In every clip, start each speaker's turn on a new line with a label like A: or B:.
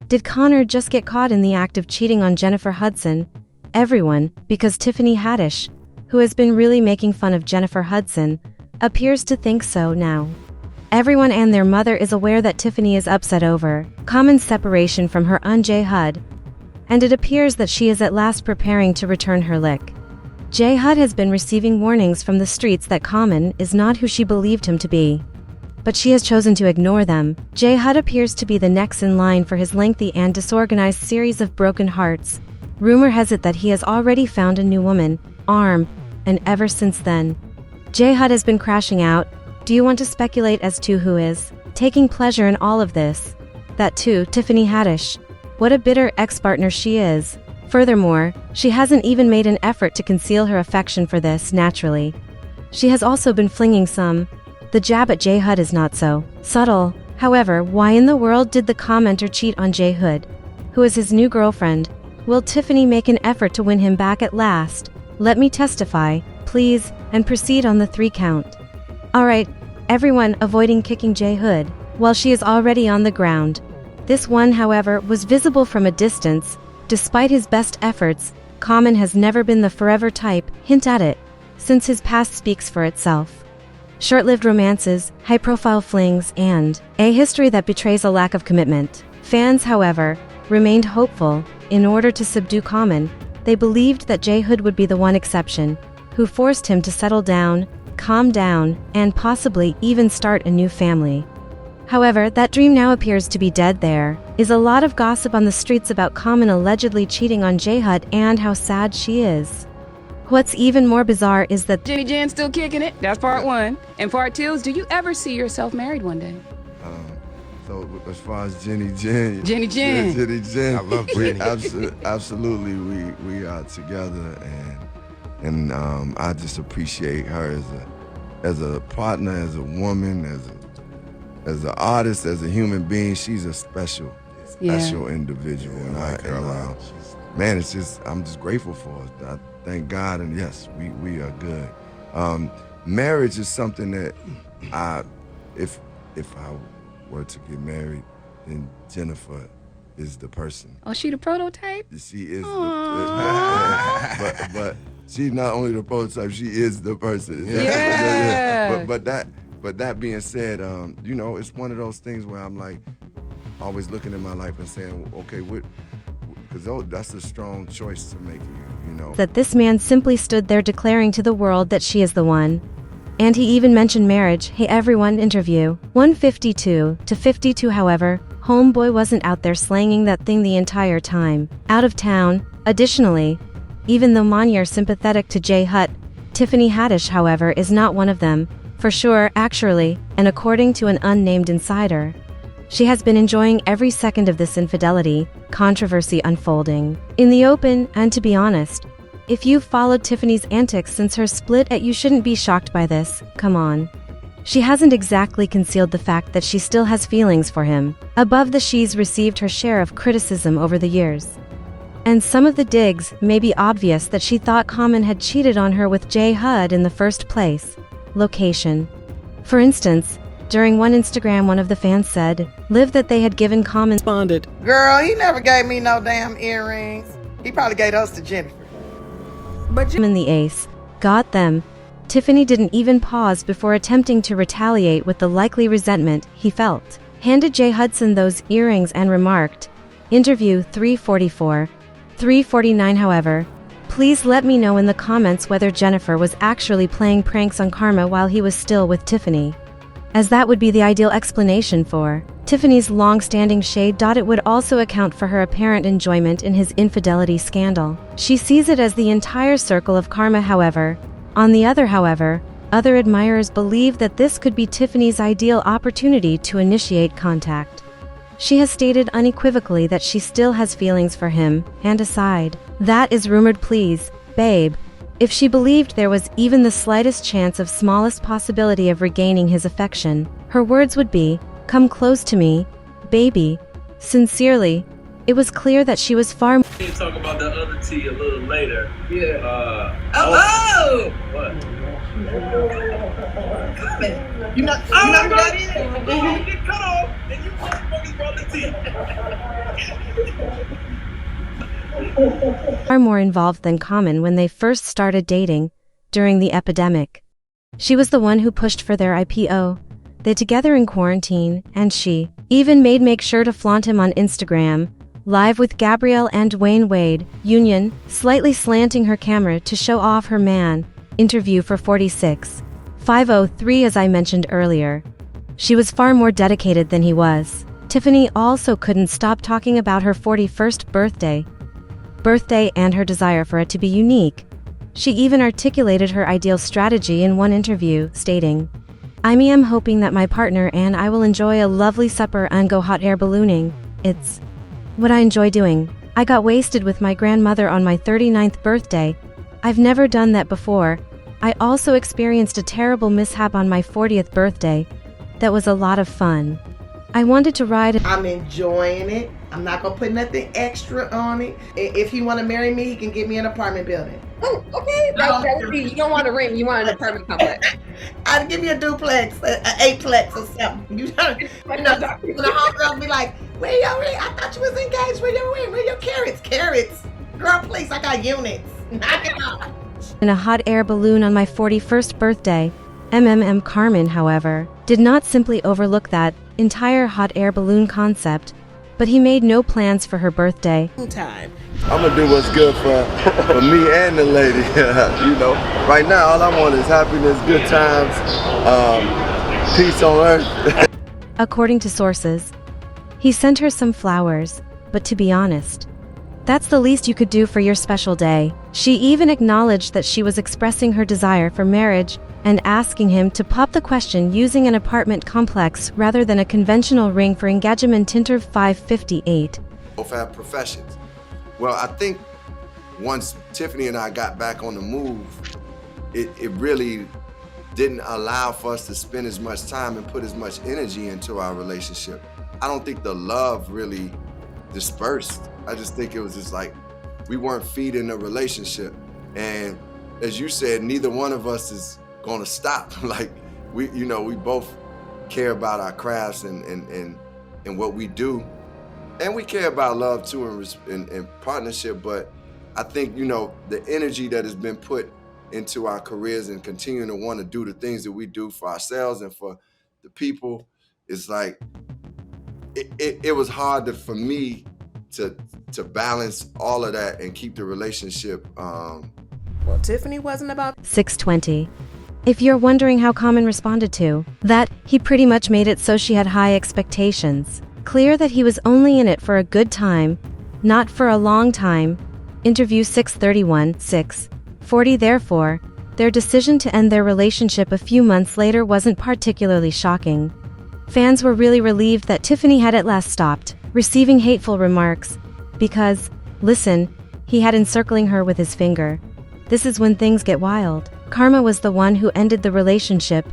A: Did Connor just get caught in the act of cheating on Jennifer Hudson? Everyone, because Tiffany Haddish, who has been really making fun of Jennifer Hudson, appears to think so now. Everyone and their mother is aware that Tiffany is upset over Common's separation from her J. Hud, and it appears that she is at last preparing to return her lick. J. Hud has been receiving warnings from the streets that Common is not who she believed him to be, but she has chosen to ignore them. J. Hud appears to be the next in line for his lengthy and disorganized series of broken hearts. Rumor has it that he has already found a new woman, and ever since then, J. Hud has been crashing out. Do you want to speculate as to who is taking pleasure in all of this? That too, Tiffany Haddish. What a bitter ex-partner she is. Furthermore, she hasn't even made an effort to conceal her affection for this naturally. She has also been flinging some. The jab at J. Hud is not so subtle. However, why in the world did the commenter cheat on J. Hud, who is his new girlfriend? Will Tiffany make an effort to win him back at last? Let me testify, please, and proceed on the 3 count. Alright, everyone avoiding kicking J. Hud while she is already on the ground. This one, however, was visible from a distance. Despite his best efforts, Common has never been the forever type, hint at it, since his past speaks for itself. Short-lived romances, high-profile flings, and a history that betrays a lack of commitment. Fans, however, remained hopeful. In order to subdue Common, they believed that J. Hud would be the one exception, who forced him to settle down, calm down, and possibly even start a new family. However, that dream now appears to be dead. There is a lot of gossip on the streets about Common allegedly cheating on J. Hud and how sad she is. What's even more bizarre is that
B: Jenny Jen's still kicking it. That's part 1. And part 2 is, do you ever see yourself married one day?
C: So as far as Jenny Jen,
D: I love Jenny.
C: Absolutely, we are together, and I just appreciate her as a partner, as a woman, as an artist, as a human being. She's a special individual, man, I'm just grateful for her. I thank God, and yes, we are good. Marriage is something that if I were to get married, then Jennifer is the person.
B: Oh, she the prototype?
C: She is but she's not only the prototype, she is the person.
B: Yeah.
C: But that being said, it's one of those things where I'm like always looking at my life and saying, okay, because that's a strong choice to make,
A: that this man simply stood there declaring to the world that she is the one. And he even mentioned marriage. Hey everyone, interview 152-52. However, homeboy wasn't out there slanging that thing the entire time. Out of town. Additionally, even though Manya are sympathetic to J. Hud, Tiffany Haddish, however, is not one of them. For sure, actually, and according to an unnamed insider, she has been enjoying every second of this infidelity controversy unfolding in the open. And to be honest, if you've followed Tiffany's antics since her split, you shouldn't be shocked by this. Come on. She hasn't exactly concealed the fact that she still has feelings for him. Above the she's received her share of criticism over the years. And some of the digs may be obvious that she thought Common had cheated on her with J. Hud in the first place. Location. For instance, during one Instagram, one of the fans said, live that they had given Common
E: responded,
F: girl, he never gave me no damn earrings. He probably gave us to Jennifer.
A: But in the ace, got them. Tiffany didn't even pause before attempting to retaliate with the likely resentment he felt. Handed J. Hudson those earrings and remarked, interview 344. 349. However, please let me know in the comments whether Jennifer was actually playing pranks on Karma while he was still with Tiffany, as that would be the ideal explanation for Tiffany's long-standing shade. It would also account for her apparent enjoyment in his infidelity scandal. She sees it as the entire circle of karma. However, other admirers believe that this could be Tiffany's ideal opportunity to initiate contact. She has stated unequivocally that she still has feelings for him, and aside, that is rumored, please, babe. If she believed there was even the slightest chance of smallest possibility of regaining his affection, her words would be, come close to me, baby. Sincerely, it was clear that she was far more.
G: We'll talk about the other tea a little later.
H: Yeah.
G: What?
H: You're not got in.
G: Get cut off, and you motherfuckers brought the tea.
A: far more involved than Common when they first started dating, during the epidemic. She was the one who pushed for their IPO, they together in quarantine, and she even make sure to flaunt him on Instagram, live with Gabrielle and Dwayne Wade, Union, slightly slanting her camera to show off her man. Interview for 46:503. As I mentioned earlier, she was far more dedicated than he was. Tiffany also couldn't stop talking about her 41st birthday and her desire for it to be unique. She even articulated her ideal strategy in one interview, stating, "I am hoping that my partner and I will enjoy a lovely supper and go hot air ballooning. It's what I enjoy doing. I got wasted with my grandmother on my 39th birthday. I've never done that before. I also experienced a terrible mishap on my 40th birthday. That was a lot of fun. I wanted to ride."
F: I'm enjoying it. I'm not gonna put nothing extra on it. If he wanna marry me, he can get me an apartment building.
E: Oh, okay. That would be, you don't want a ring, you want an apartment complex.
F: I'd give you a duplex, an eightplex or something. You know, when the homegirls be like, "Where your ring? I thought you was engaged. Where your ring? Where your carrots? Carrots. Girl, please, I got units. Knock it off."
A: In a hot air balloon on my 41st birthday. Carmen, however, did not simply overlook that entire hot air balloon concept, but he made no plans for her birthday.
F: Time.
C: I'm gonna do what's good for me and the lady. You know, right now all I want is happiness, good times, peace on earth.
A: According to sources, he sent her some flowers, but to be honest, that's the least you could do for your special day. She even acknowledged that she was expressing her desire for marriage and asking him to pop the question using an apartment complex rather than a conventional ring for engagement. Tinter 558.
D: Both have professions. Well, I think once Tiffany and I got back on the move, it really didn't allow for us to spend as much time and put as much energy into our relationship. I don't think the love really dispersed. I just think it was just like we weren't feeding the relationship. And as you said, neither one of us is gonna stop. Like we both care about our crafts and what we do. And we care about love too and partnership, but I think, the energy that has been put into our careers and continuing to want to do the things that we do for ourselves and for the people, is like, it was hard for me to balance all of that and keep the relationship.
F: Well, Tiffany wasn't about
A: 620. If you're wondering how Common responded to that, he pretty much made it so she had high expectations. Clear that he was only in it for a good time, not for a long time. Interview 631-640. Therefore, their decision to end their relationship a few months later wasn't particularly shocking. Fans were really relieved that Tiffany had at last stopped receiving hateful remarks, because, listen, he had encircling her with his finger. This is when things get wild. Karma was the one who ended the relationship,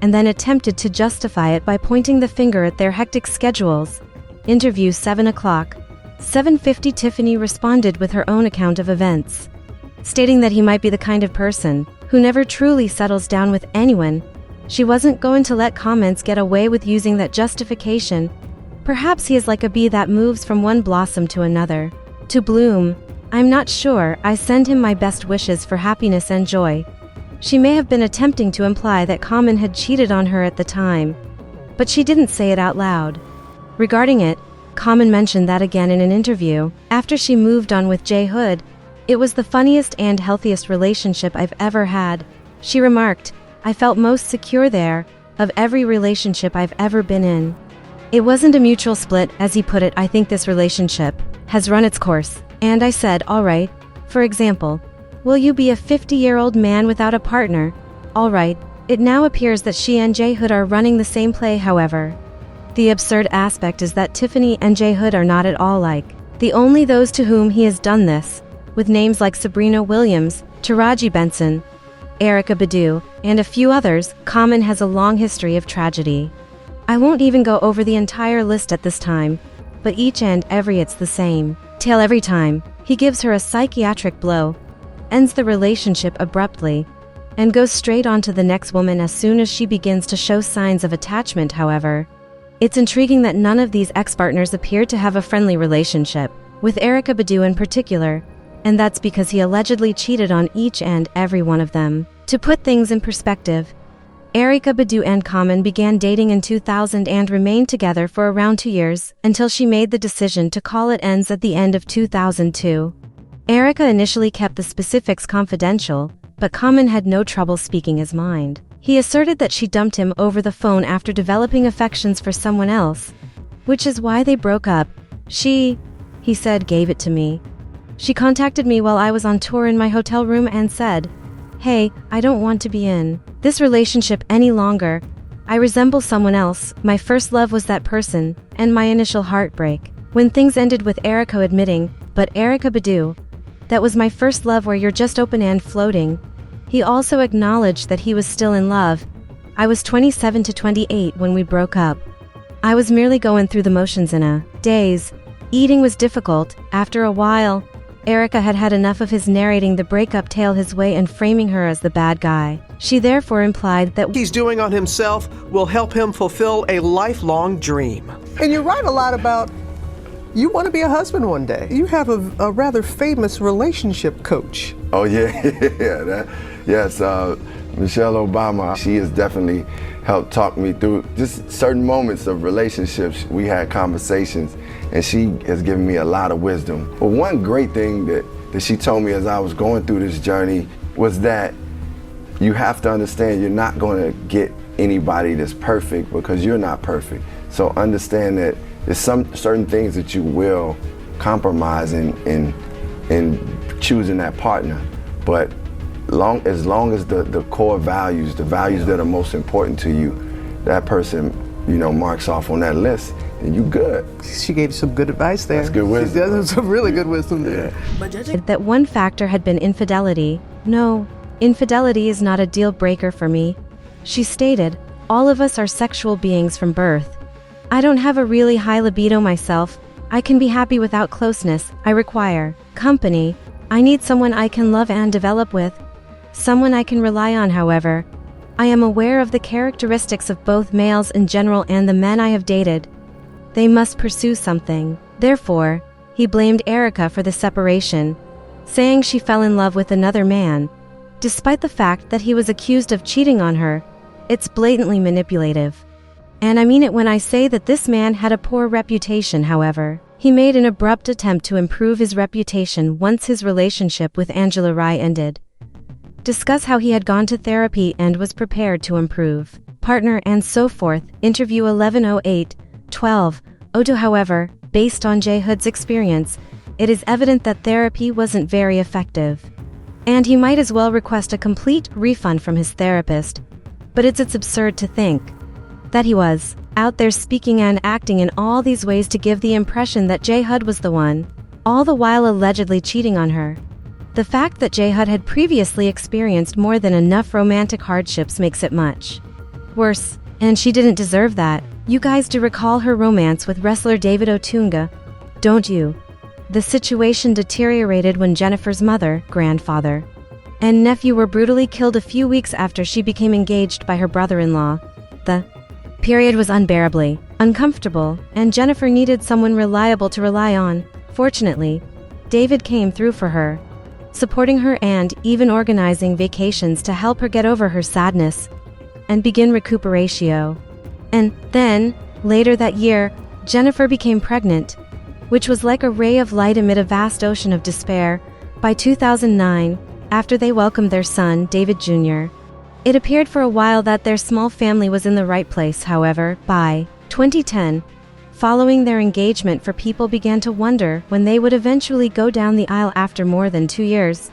A: and then attempted to justify it by pointing the finger at their hectic schedules. Interview 7 o'clock. 7:50. Tiffany responded with her own account of events, stating that he might be the kind of person who never truly settles down with anyone. She wasn't going to let comments get away with using that justification. Perhaps he is like a bee that moves from one blossom to another, to bloom. I'm not sure. I send him my best wishes for happiness and joy. She may have been attempting to imply that Common had cheated on her at the time, but she didn't say it out loud. Regarding it, Common mentioned that again in an interview, after she moved on with J. Hood. It was the funniest and healthiest relationship I've ever had. She remarked, I felt most secure there, of every relationship I've ever been in. It wasn't a mutual split, as he put it. I think this relationship has run its course. And I said, all right. For example, will you be a 50-year-old man without a partner? All right. It now appears that she and J. Hood are running the same play, however. The absurd aspect is that Tiffany and J. Hood are not at all like the only those to whom he has done this, with names like Sabrina Williams, Taraji Benson, Erykah Badu, and a few others. Common has a long history of tragedy. I won't even go over the entire list at this time, but each and every it's the same tale every time. He gives her a psychiatric blow, ends the relationship abruptly, and goes straight on to the next woman as soon as she begins to show signs of attachment. However, it's intriguing that none of these ex-partners appear to have a friendly relationship, with Erykah Badu in particular. and that's because he allegedly cheated on each and every one of them. To put things in perspective, Erykah Badu and Common began dating in 2000 and remained together for around 2 years until she made the decision to call it ends at the end of 2002. Erykah initially kept the specifics confidential, but Common had no trouble speaking his mind. He asserted that she dumped him over the phone after developing affections for someone else, which is why they broke up. He said, gave it to me. She contacted me while I was on tour in my hotel room and said, "Hey, I don't want to be in this relationship any longer. I resemble someone else. My first love was that person, and my initial heartbreak." When things ended with Erykah admitting, "But Erykah Badu, that was my first love where you're just open and floating." He also acknowledged that he was still in love. "I was 27 to 28 when we broke up. I was merely going through the motions in a daze. Eating was difficult. After a while, Erykah had had enough of his narrating the breakup tale his way and framing her as the bad guy. She therefore implied that
I: he's doing on himself will help him fulfill a lifelong dream.
J: And you write a lot about you want to be a husband one day. You have a rather famous relationship coach.
C: Oh yeah, yes, Michelle Obama. She has definitely helped talk me through just certain moments of relationships. We had conversations, and she has given me a lot of wisdom. But one great thing that she told me as I was going through this journey was that you have to understand you're not going to get anybody that's perfect because you're not perfect. So understand that there's some certain things that you will compromise in choosing that partner. But as long as the core values, the values that are most important to you, that person, marks off on that list, and you good.
J: She gave you some good advice there.
C: That's good wisdom.
J: That's some really good wisdom there.
A: that one factor had been infidelity. "No, infidelity is not a deal breaker for me," she stated. "All of us are sexual beings from birth. I don't have a really high libido myself. I can be happy without closeness. I require company. I need someone I can love and develop with. Someone I can rely on, however. I am aware of the characteristics of both males in general and the men I have dated. They must pursue something." Therefore, he blamed Erykah for the separation, saying she fell in love with another man. Despite the fact that he was accused of cheating on her, it's blatantly manipulative. And I mean it when I say that this man had a poor reputation. However, he made an abrupt attempt to improve his reputation once his relationship with Angela Rye ended. Discuss how he had gone to therapy and was prepared to improve. Partner and so forth. Interview 1108-12. Odo. However, based on J. Hood's experience, it is evident that therapy wasn't very effective. And he might as well request a complete refund from his therapist. But it's absurd to think that he was out there speaking and acting in all these ways to give the impression that J. Hood was the one, all the while allegedly cheating on her. The fact that J. Hood had previously experienced more than enough romantic hardships makes it much worse, and she didn't deserve that. You guys do recall her romance with wrestler David Otunga, don't you? The situation deteriorated when Jennifer's mother, grandfather, and nephew were brutally killed a few weeks after she became engaged by her brother-in-law. The period was unbearably uncomfortable, and Jennifer needed someone reliable to rely on. Fortunately, David came through for her, supporting her and even organizing vacations to help her get over her sadness and begin recuperatio. And then, later that year, Jennifer became pregnant, which was like a ray of light amid a vast ocean of despair. By 2009, after they welcomed their son, David Jr., it appeared for a while that their small family was in the right place. However, by 2010, following their engagement, people began to wonder when they would eventually go down the aisle after more than 2 years.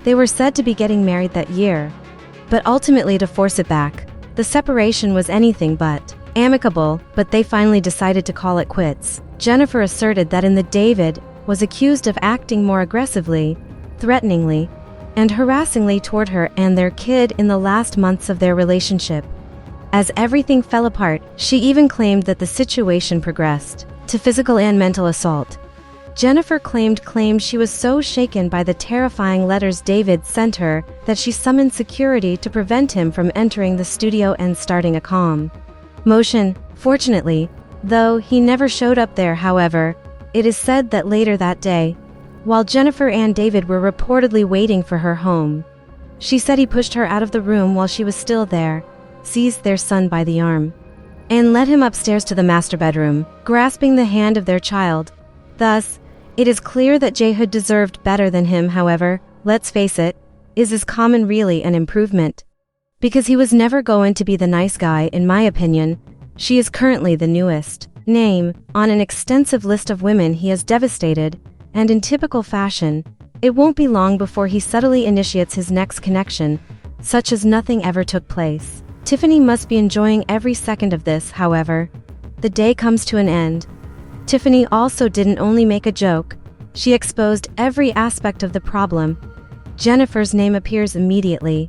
A: They were said to be getting married that year, but ultimately to force it back. The separation was anything but amicable, but they finally decided to call it quits. Jennifer asserted that David was accused of acting more aggressively, threateningly, and harassingly toward her and their kid in the last months of their relationship. As everything fell apart, she even claimed that the situation progressed to physical and mental assault. Jennifer claimed she was so shaken by the terrifying letters David sent her that she summoned security to prevent him from entering the studio and starting a calm motion. Fortunately, though, he never showed up there. However, it is said that later that day, while Jennifer and David were reportedly waiting for her home. She said he pushed her out of the room while she was still there, seized their son by the arm, and led him upstairs to the master bedroom, grasping the hand of their child. Thus, it is clear that J. Hood deserved better than him. However, let's face it, is Common really an improvement? Because he was never going to be the nice guy, in my opinion. She is currently the newest name on an extensive list of women he has devastated, and in typical fashion, it won't be long before he subtly initiates his next connection, such as nothing ever took place. Tiffany must be enjoying every second of this. However, the day comes to an end. Tiffany also didn't only make a joke, she exposed every aspect of the problem. Jennifer's name appears immediately,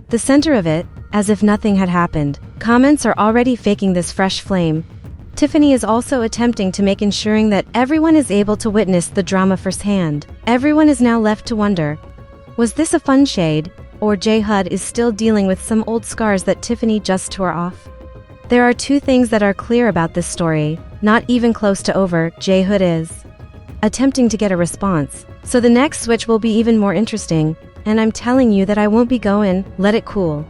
A: the center of it, as if nothing had happened. Comments are already faking this fresh flame. Tiffany is also attempting to make ensuring that everyone is able to witness the drama firsthand. Everyone is now left to wonder, was this a fun shade, or J. Hood is still dealing with some old scars that Tiffany just tore off? There are two things that are clear about this story. Not even close to over. J. Hood is attempting to get a response, so the next switch will be even more interesting, and I'm telling you that I won't be going. Let it cool.